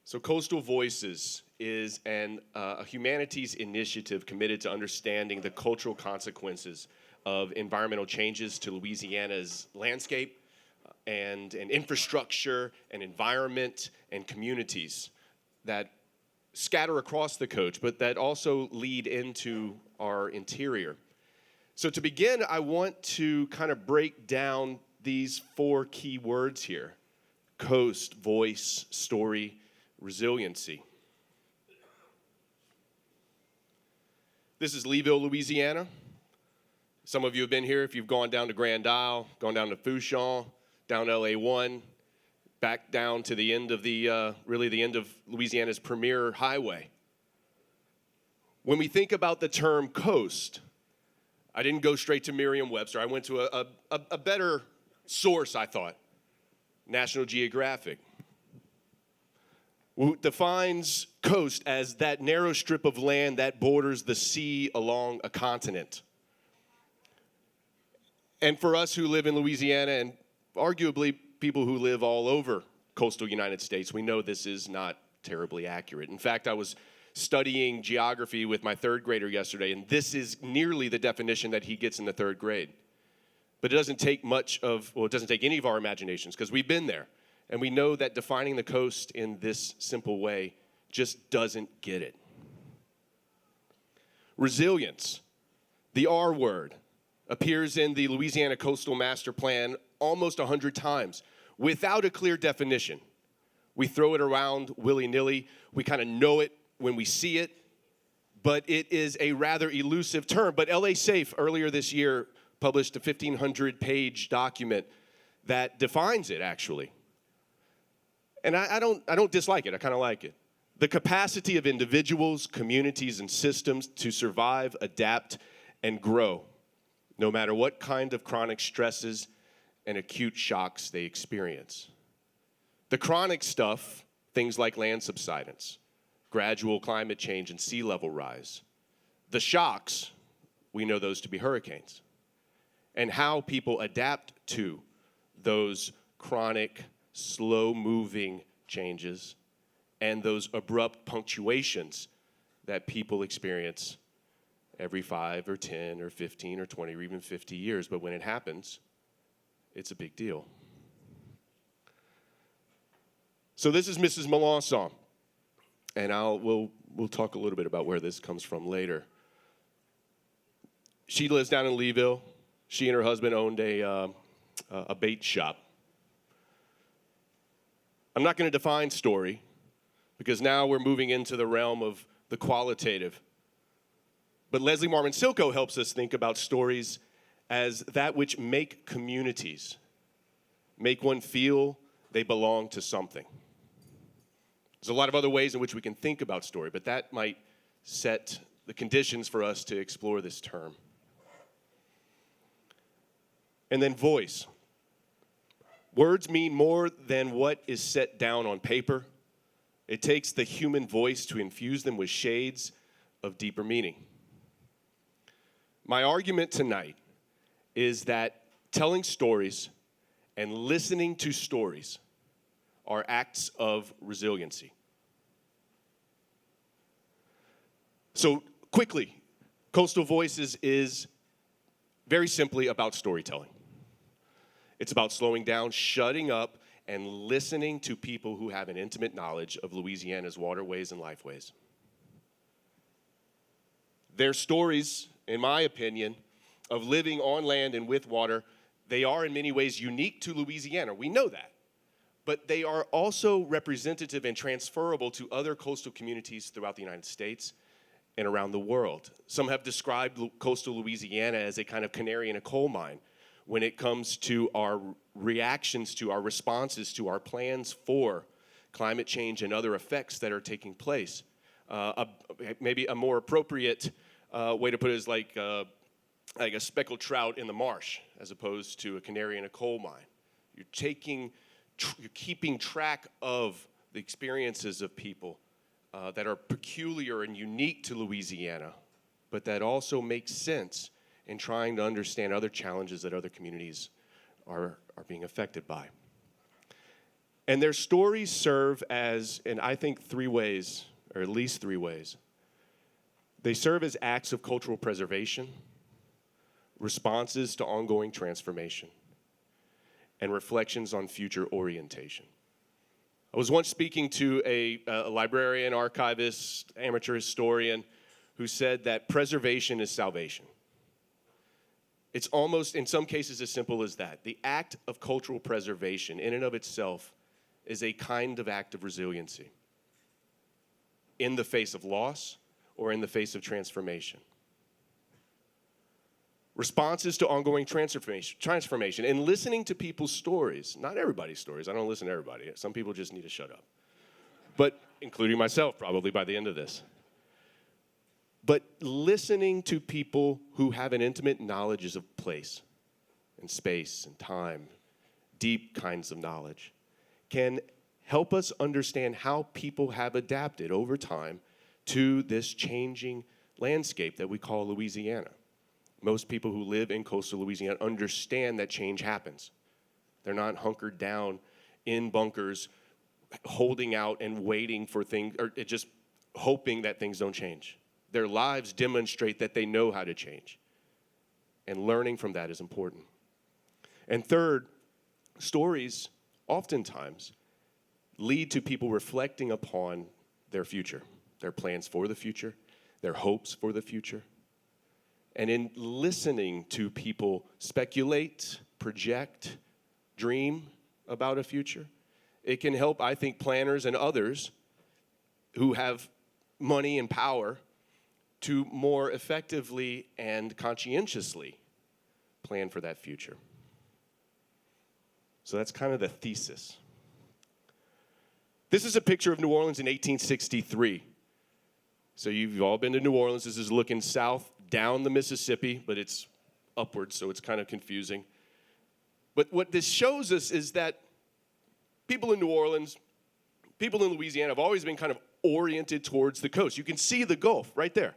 So Coastal Voices is a humanities initiative committed to understanding the cultural consequences of environmental changes to Louisiana's landscape and infrastructure and environment and communities that scatter across the coast, but that also lead into our interior. So to begin, I want to kind of break down these four key words here: coast, voice, story, resiliency. This is Leeville, Louisiana. Some of you have been here if you've gone down to Grand Isle, gone down to Fouchon, down LA1, back down to the end of really the end of Louisiana's premier highway. When we think about the term coast, I didn't go straight to Merriam-Webster. I went to a better source, I thought, National Geographic, who defines coast as that narrow strip of land that borders the sea along a continent. And for us who live in Louisiana, and arguably people who live all over coastal United States, we know this is not terribly accurate. In fact, I was studying geography with my third grader yesterday, and this is nearly the definition that he gets in the third grade. But it doesn't take it doesn't take any of our imaginations, because we've been there. And we know that defining the coast in this simple way just doesn't get it. Resilience, the R word, appears in the Louisiana Coastal Master Plan almost 100 times without a clear definition. We throw it around willy-nilly. We kind of know it when we see it, but it is a rather elusive term. But LA Safe earlier this year published a 1,500-page document that defines it, actually. And I don't dislike it. I kind of like it. The capacity of individuals, communities, and systems to survive, adapt, and grow, no matter what kind of chronic stresses and acute shocks they experience. The chronic stuff, things like land subsidence, gradual climate change, and sea level rise. The shocks, we know those to be hurricanes. And how people adapt to those chronic, slow-moving changes and those abrupt punctuations that people experience every 5 or 10 or 15 or 20 or even 50 years. But when it happens, it's a big deal. So this is Mrs. Melanson, and we'll talk a little bit about where this comes from later. She lives down in Leeville. She and her husband owned a bait shop. I'm not going to define story, because now we're moving into the realm of the qualitative. But Leslie Marmon-Silko helps us think about stories as that which make communities, make one feel they belong to something. There's a lot of other ways in which we can think about story, but that might set the conditions for us to explore this term. And then voice. Words mean more than what is set down on paper. It takes the human voice to infuse them with shades of deeper meaning. My argument tonight is that telling stories and listening to stories are acts of resiliency. So quickly, Coastal Voices is very simply about storytelling. It's about slowing down, shutting up, and listening to people who have an intimate knowledge of Louisiana's waterways and lifeways. Their stories, in my opinion, of living on land and with water, they are in many ways unique to Louisiana. We know that. But they are also representative and transferable to other coastal communities throughout the United States and around the world. Some have described coastal Louisiana as a kind of canary in a coal mine when it comes to our reactions to, our responses to, our plans for climate change and other effects that are taking place. Maybe a more appropriate way to put it is like a speckled trout in the marsh as opposed to a canary in a coal mine. You're keeping track of the experiences of people that are peculiar and unique to Louisiana, but that also make sense in trying to understand other challenges that other communities are being affected by. And their stories serve as, in I think 3 ways, or at least 3 ways. They serve as acts of cultural preservation, responses to ongoing transformation, and reflections on future orientation. I was once speaking to a librarian, archivist, amateur historian who said that preservation is salvation. It's almost, in some cases, as simple as that. The act of cultural preservation, in and of itself, is a kind of act of resiliency in the face of loss or in the face of transformation. Responses to ongoing transformation, and listening to people's stories, not everybody's stories. I don't listen to everybody. Some people just need to shut up. But, including myself, probably by the end of this. But listening to people who have an intimate knowledge of place and space and time, deep kinds of knowledge, can help us understand how people have adapted over time to this changing landscape that we call Louisiana. Most people who live in coastal Louisiana understand that change happens. They're not hunkered down in bunkers, holding out and waiting for things, or just hoping that things don't change. Their lives demonstrate that they know how to change. And learning from that is important. And third, stories oftentimes lead to people reflecting upon their future, their plans for the future, their hopes for the future. And in listening to people speculate, project, dream about a future, it can help, I think, planners and others who have money and power to more effectively and conscientiously plan for that future. So that's kind of the thesis. This is a picture of New Orleans in 1863. So you've all been to New Orleans. This is looking south down the Mississippi, but it's upwards, so it's kind of confusing. But what this shows us is that people in New Orleans, people in Louisiana have always been kind of oriented towards the coast. You can see the Gulf right there.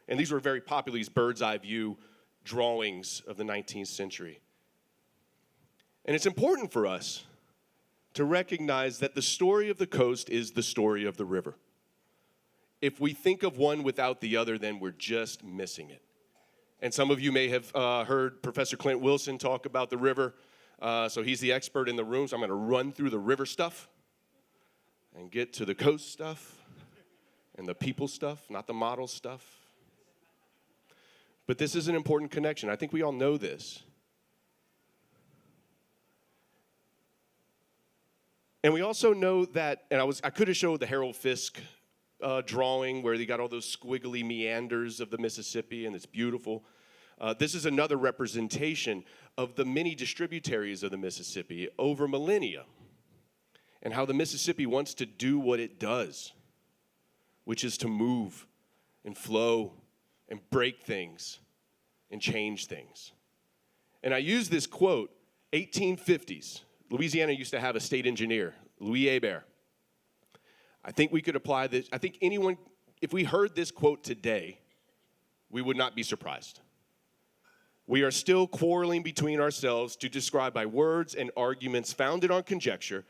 And these were very popular, these bird's eye view drawings of the 19th century. And it's important for us to recognize that the story of the coast is the story of the river. If we think of one without the other, then we're just missing it. And some of you may have heard Professor Clint Wilson talk about the river. So he's the expert in the room, so I'm going to run through the river stuff and get to the coast stuff and the people stuff, not the model stuff. But this is an important connection. I think we all know this. And we also know that, and I could have showed the Harold Fisk drawing where they got all those squiggly meanders of the Mississippi, and it's beautiful. This is another representation of the many distributaries of the Mississippi over millennia, and how the Mississippi wants to do what it does, which is to move and flow and break things and change things. And I use this quote, 1850s. Louisiana used to have a state engineer, Louis Hébert. I think we could apply this. I think anyone, if we heard this quote today, we would not be surprised. We are still quarreling between ourselves to describe by words and arguments founded on conjecture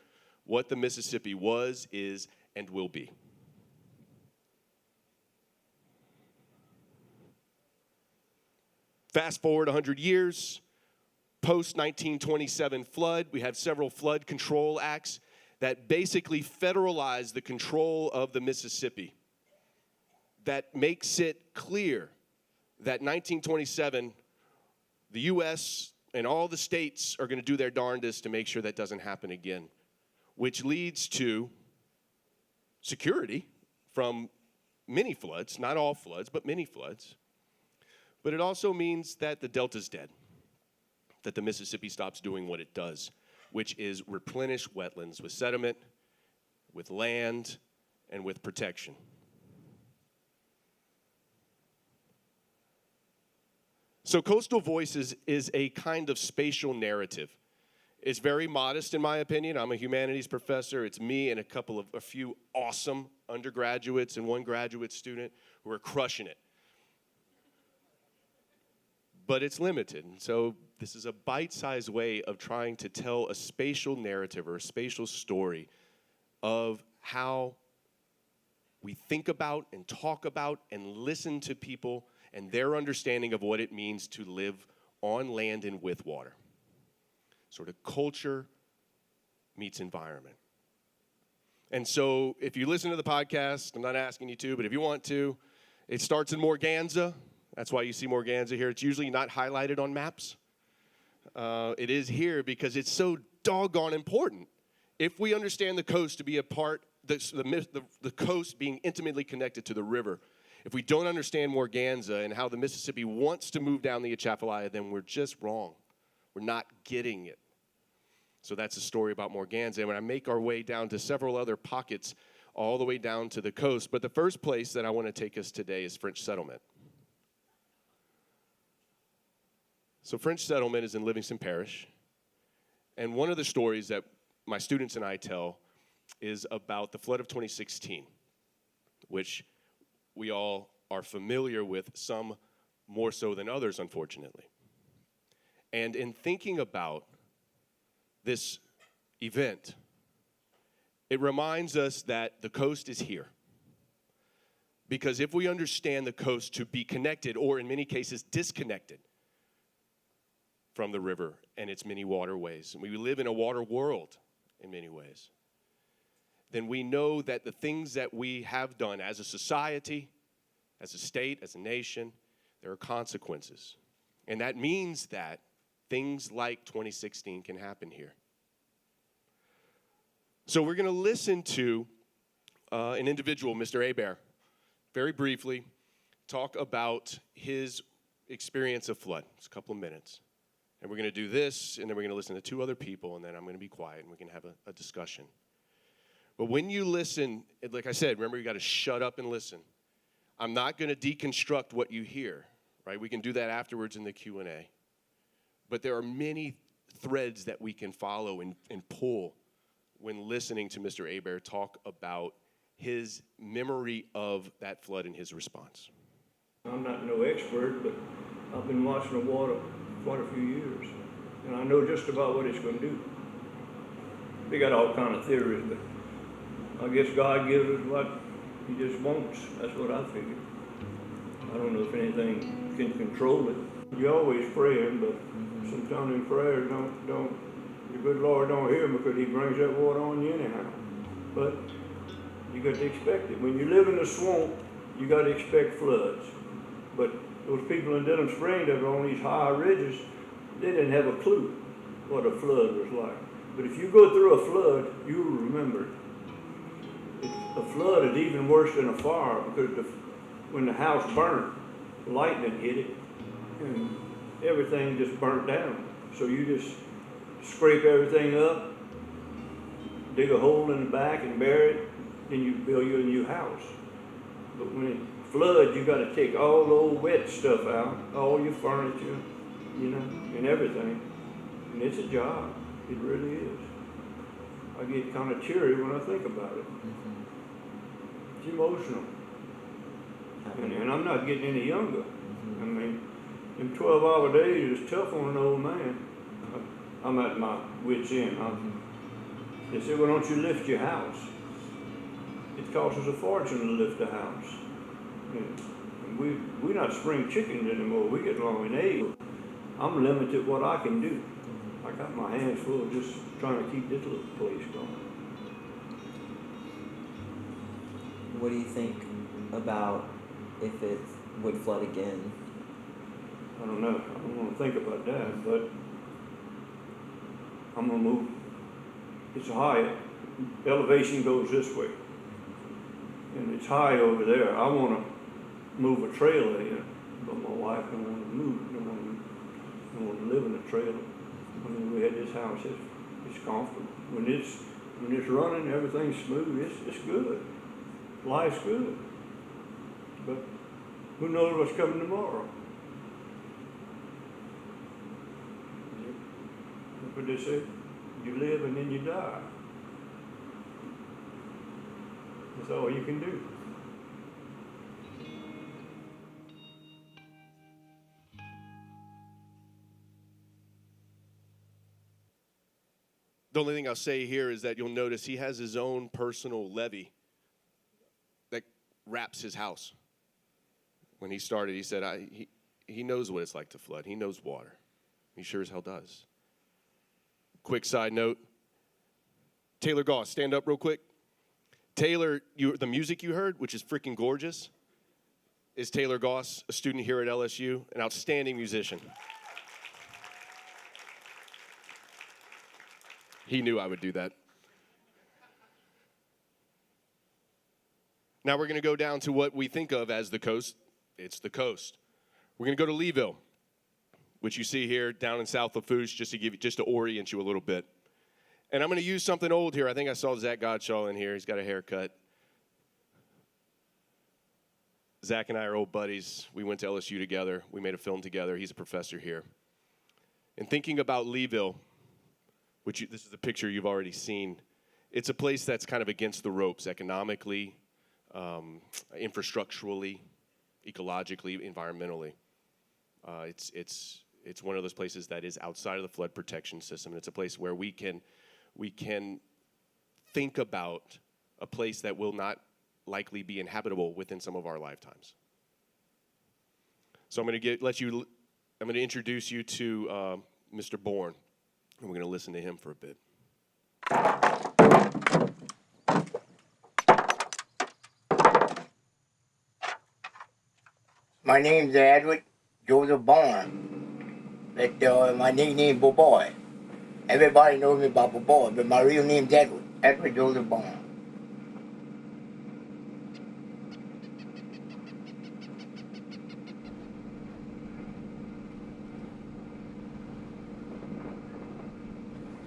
what the Mississippi was, is, and will be. Fast forward 100 years, post-1927 flood, we have several flood control acts that basically federalize the control of the Mississippi. That makes it clear that 1927, the U.S. and all the states are going to do their darndest to make sure that doesn't happen again, which leads to security from many floods, not all floods, but many floods. But it also means that the Delta's dead, that the Mississippi stops doing what it does, which is replenish wetlands with sediment, with land, and with protection. So Coastal Voices is a kind of spatial narrative. It's very modest in my opinion. I'm a humanities professor. It's me and a few awesome undergraduates and one graduate student who are crushing it. but it's limited. And so this is a bite-sized way of trying to tell a spatial narrative or a spatial story of how we think about and talk about and listen to people and their understanding of what it means to live on land and with water. Sort of culture meets environment. And so if you listen to the podcast, I'm not asking you to, but if you want to, it starts in Morganza. That's why you see Morganza here. It's usually not highlighted on maps. It is here because it's so doggone important. If we understand the coast to be a part, the coast being intimately connected to the river, if we don't understand Morganza and how the Mississippi wants to move down the Atchafalaya, then we're just wrong. We're not getting it. So that's a story about Morganza. And when I make our way down to several other pockets, all the way down to the coast. But the first place that I want to take us today is French settlement. So French settlement is in Livingston Parish. And one of the stories that my students and I tell is about the flood of 2016, which we all are familiar with, some more so than others, unfortunately. And in thinking about this event, it reminds us that the coast is here. Because if we understand the coast to be connected, or in many cases disconnected from the river and its many waterways, and we live in a water world in many ways, then we know that the things that we have done as a society, as a state, as a nation, there are consequences. And that means that things like 2016 can happen here. So we're going to listen to an individual, Mr. Hebert, very briefly talk about his experience of flood. It's a couple of minutes. And we're going to do this, and then we're going to listen to two other people, and then I'm going to be quiet, and we can have a discussion. But when you listen, like I said, remember you got to shut up and listen. I'm not going to deconstruct what you hear, right? We can do that afterwards in the Q&A. But there are many threads that we can follow and pull when listening to Mr. Hebert talk about his memory of that flood and his response. I'm not no expert, but I've been watching the water quite a few years, and I know just about what it's going to do. They got all kind of theories, but I guess God gives us what He just wants. That's what I figure. I don't know if anything can control it. You're always praying, but sometimes in prayers don't the good Lord don't hear them because He brings that water on you anyhow. But you got to expect it. When you live in the swamp, you got to expect floods. But those people in Denham Springs that are on these high ridges, they didn't have a clue what a flood was like. But if you go through a flood, you'll remember it. A flood is even worse than a fire because when the house burned, lightning hit it, and everything just burnt down. So you just scrape everything up, dig a hole in the back and bury it, then you build your new house. But when it floods, you got to take all the old wet stuff out, all your furniture, and everything. And it's a job. It really is. I get kind of teary when I think about it. It's emotional. And I'm not getting any younger. I mean, them 12-hour days is tough on an old man. I'm at my wit's end. They say, well, don't you lift your house? It costs us a fortune to lift a house. And we're not spring chickens anymore. We get along in age. I'm limited what I can do. I got my hands full of just trying to keep this little place going. What do you think about if it would flood again? I don't know. I don't want to think about that, but I'm going to move. It's high. Elevation goes this way. And it's high over there. I want to move a trailer in, but my wife don't want to move. Don't want to live in a trailer. I mean, we had this house. It's comfortable. When it's running, everything's smooth. It's good. Life's good. But who knows what's coming tomorrow? That's what they say. You live and then you die. That's all you can do. The only thing I'll say here is that you'll notice he has his own personal levee that wraps his house. When he started, he said, he knows what it's like to flood. He knows water. He sure as hell does. Quick side note. Taylor Goss, stand up real quick. Taylor, the music you heard, which is freaking gorgeous, is Taylor Goss, a student here at LSU, an outstanding musician. He knew I would do that. Now we're going to go down to what we think of as the coast. It's the coast. We're going to go to Leeville, which you see here down in south Lafourche, just to orient you a little bit. And I'm going to use something old here. I think I saw Zach Godshaw in here. He's got a haircut. Zach and I are old buddies. We went to LSU together. We made a film together. He's a professor here. And thinking about Leeville, this is a picture you've already seen, it's a place that's kind of against the ropes economically, infrastructurally, ecologically, environmentally. It's one of those places that is outside of the flood protection system. And it's a place where we can think about a place that will not likely be inhabitable within some of our lifetimes. So I'm going to introduce you to Mr. Bourne, and we're going to listen to him for a bit. My name's Edward Joseph Bourne. But my nickname Boy. Everybody knows me by Boy, but my real name's Edward. Edward Joseph Bourne.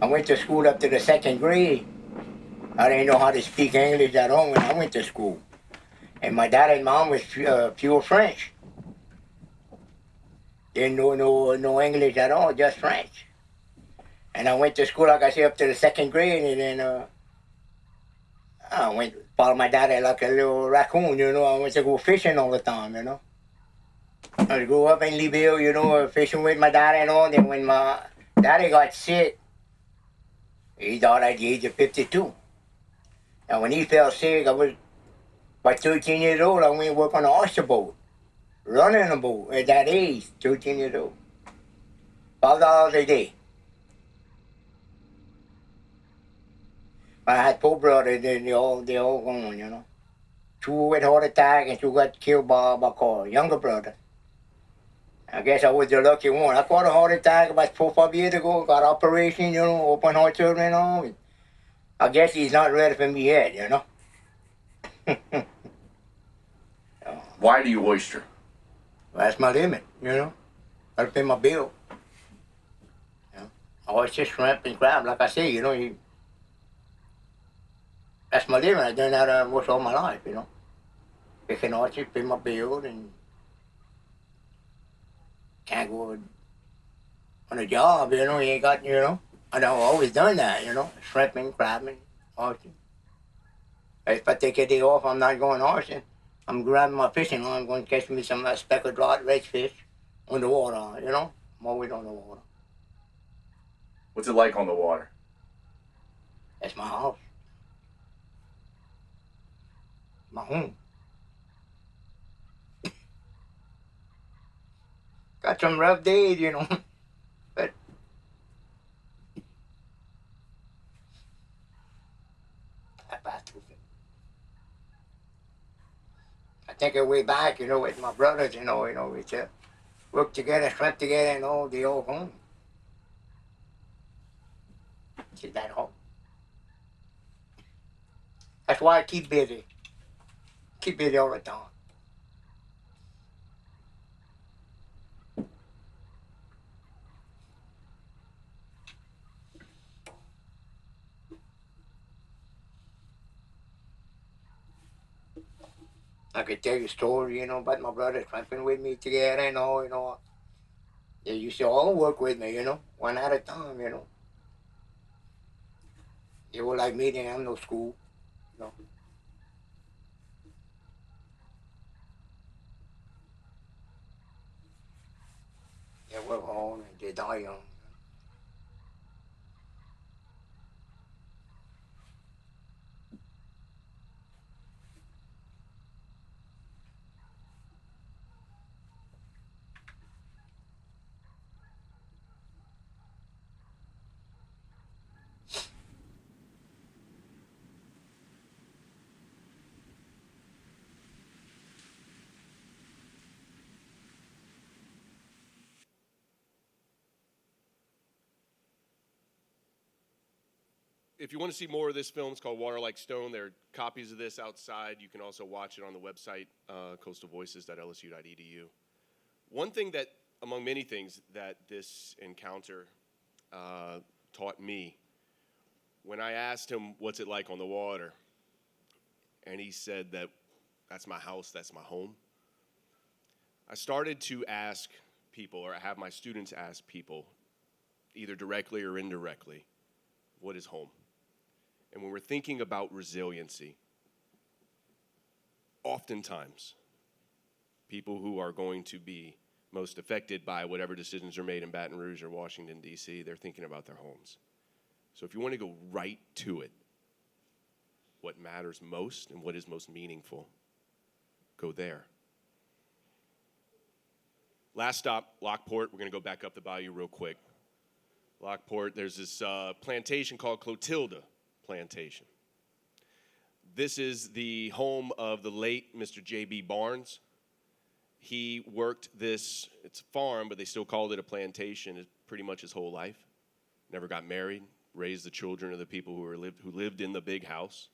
I went to school up to the 2nd grade. I didn't know how to speak English at all when I went to school. And my dad and mom was pure French. Didn't know no English at all, just French. And I went to school, like I said, up to the 2nd grade, and then I went follow my daddy like a little raccoon, I went to go fishing all the time, I grew up in Leeville, fishing with my daddy and all. Then when my daddy got sick, he died at the age of 52. And when he fell sick, I was about 13 years old. I went to work on an oyster boat, running a boat at that age, 13 years old. $5 a day. I had 4 brothers, they all gone, 2 with heart attack and 2 got killed by a car, younger brother. I guess I was the lucky one. I caught a heart attack about 4 or 5 years ago, got operation, open heart surgery and all. I guess he's not ready for me yet, Why do you oyster? That's my limit, Gotta pay my bill. Oyster, shrimp, and crab, like I say, that's my limit. I've done that almost all my life, Picking oysters, pay my bill, and can't go on a job, you ain't got, and I've always done that, shrimp and crab and oyster. If I take a day off, I'm not going oyster. I'm grabbing my fishing line, I'm going to catch me some speckled rod redfish on the water, I'm always on the water. What's it like on the water? That's my house. My home. Got some rough days, but I passed through it. I think a way back, with my brothers, we work together, slept together, and all the old home. It's that home. That's why I keep busy. Keep busy all the time. I could tell you a story, about my brothers tramping with me together and all, They used to all work with me, one at a time, They were like me, they didn't have no school, They work hard and they die young. if you want to see more of this film, it's called Water Like Stone. There are copies of this outside. You can also watch it on the website, coastalvoices.lsu.edu. One thing that, among many things that this encounter taught me, when I asked him, what's it like on the water? And he said that that's my house, that's my home. I started to ask people, or have my students ask people, either directly or indirectly, what is home? And when we're thinking about resiliency, oftentimes, people who are going to be most affected by whatever decisions are made in Baton Rouge or Washington, D.C., they're thinking about their homes. So if you want to go right to it, what matters most and what is most meaningful, go there. Last stop, Lockport. We're going to go back up the bayou real quick. Lockport, there's this plantation called Clotilda Plantation. This is the home of the late Mr. J.B. Barnes. He worked this, it's a farm, but they still called it a plantation, pretty much his whole life. Never got married, raised the children of the people who lived in the big house.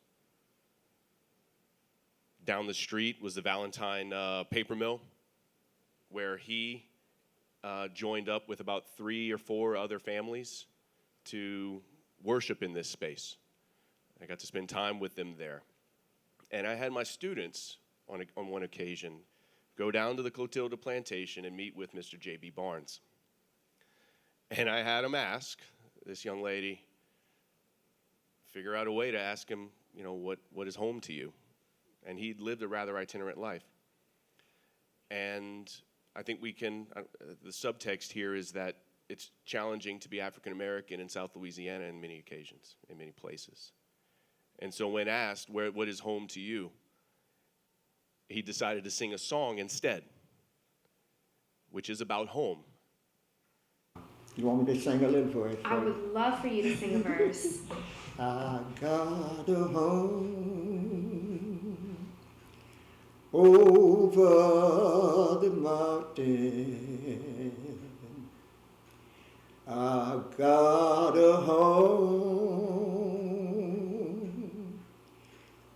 Down the street was the Valentine paper mill, where he joined up with about 3 or 4 other families to worship in this space. I got to spend time with them there. And I had my students, on one occasion, go down to the Clotilda Plantation and meet with Mr. J.B. Barnes. And I had him ask this young lady, figure out a way to ask him, what is home to you? And he'd lived a rather itinerant life. And I think the subtext here is that it's challenging to be African American in South Louisiana in many occasions, in many places. And so when asked, what is home to you? He decided to sing a song instead, which is about home. You want me to sing a little for you? I would love for you to sing a verse. I got a home over the mountain. I got a home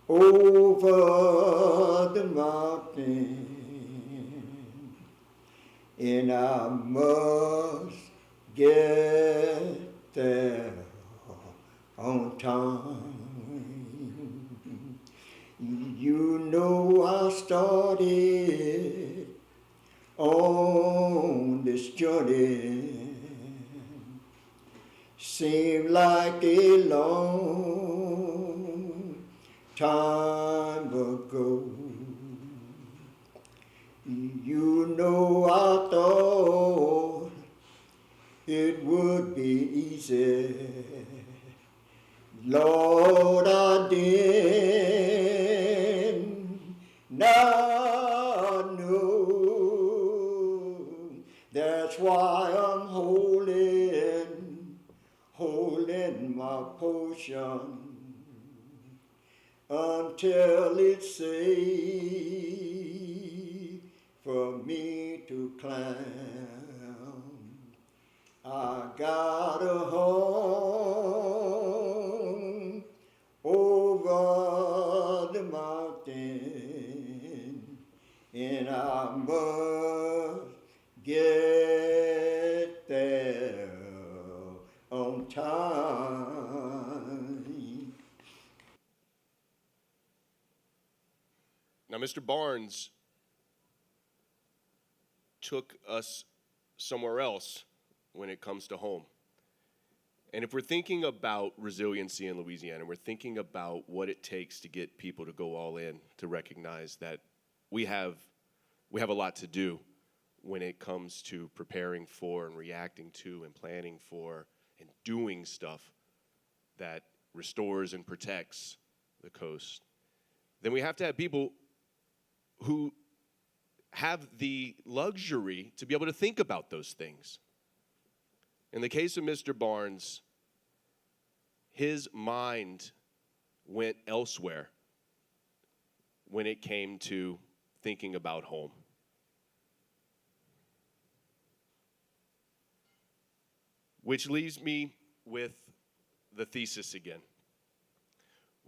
over the mountain, and I must get there on time. I started on this journey. Seemed like a long time ago. I thought it would be easy. Lord, I did not know. That's why I'm holding my potion until it's safe for me to climb. I got a home over the mountain, and I must get there on time. Now, Mr. Barnes took us somewhere else when it comes to home. And if we're thinking about resiliency in Louisiana, we're thinking about what it takes to get people to go all in, to recognize that we have a lot to do when it comes to preparing for and reacting to and planning for and doing stuff that restores and protects the coast. Then we have to have people who have the luxury to be able to think about those things. In the case of Mr. Barnes, his mind went elsewhere when it came to thinking about home. Which leaves me with the thesis again.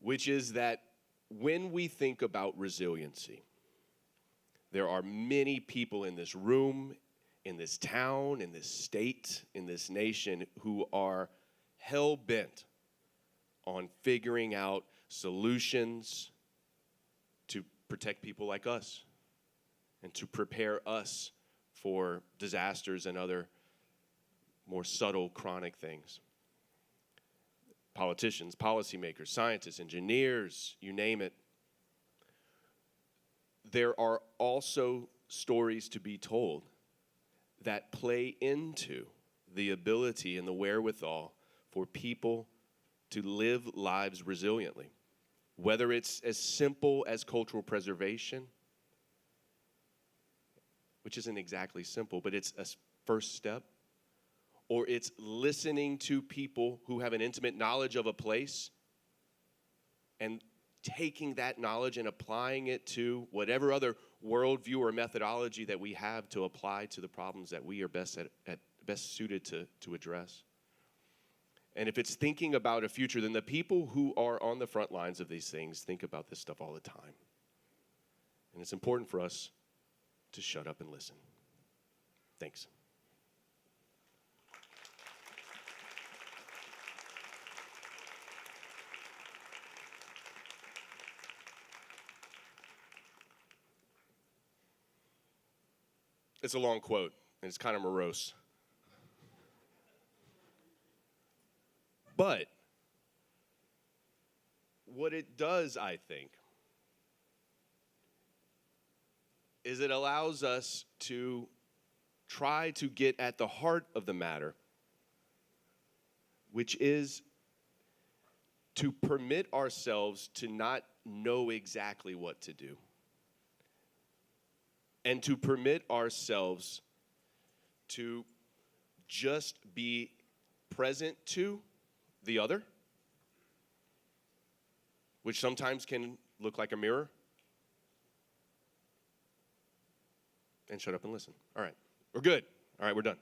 which is that when we think about resiliency, there are many people in this room, in this town, in this state, in this nation who are hell-bent on figuring out solutions to protect people like us and to prepare us for disasters and other more subtle, chronic things. Politicians, policymakers, scientists, engineers, you name it. There are also stories to be told that play into the ability and the wherewithal for people to live lives resiliently. Whether it's as simple as cultural preservation, which isn't exactly simple, but it's a first step, or it's listening to people who have an intimate knowledge of a place and taking that knowledge and applying it to whatever other worldview or methodology that we have to apply to the problems that we are best suited to address. And if it's thinking about a future, then the people who are on the front lines of these things think about this stuff all the time. And it's important for us to shut up and listen. Thanks. It's a long quote, and it's kind of morose. But what it does, I think, is it allows us to try to get at the heart of the matter, which is to permit ourselves to not know exactly what to do, and to permit ourselves to just be present to the other, which sometimes can look like a mirror, and shut up and listen. All right, we're good. All right, we're done.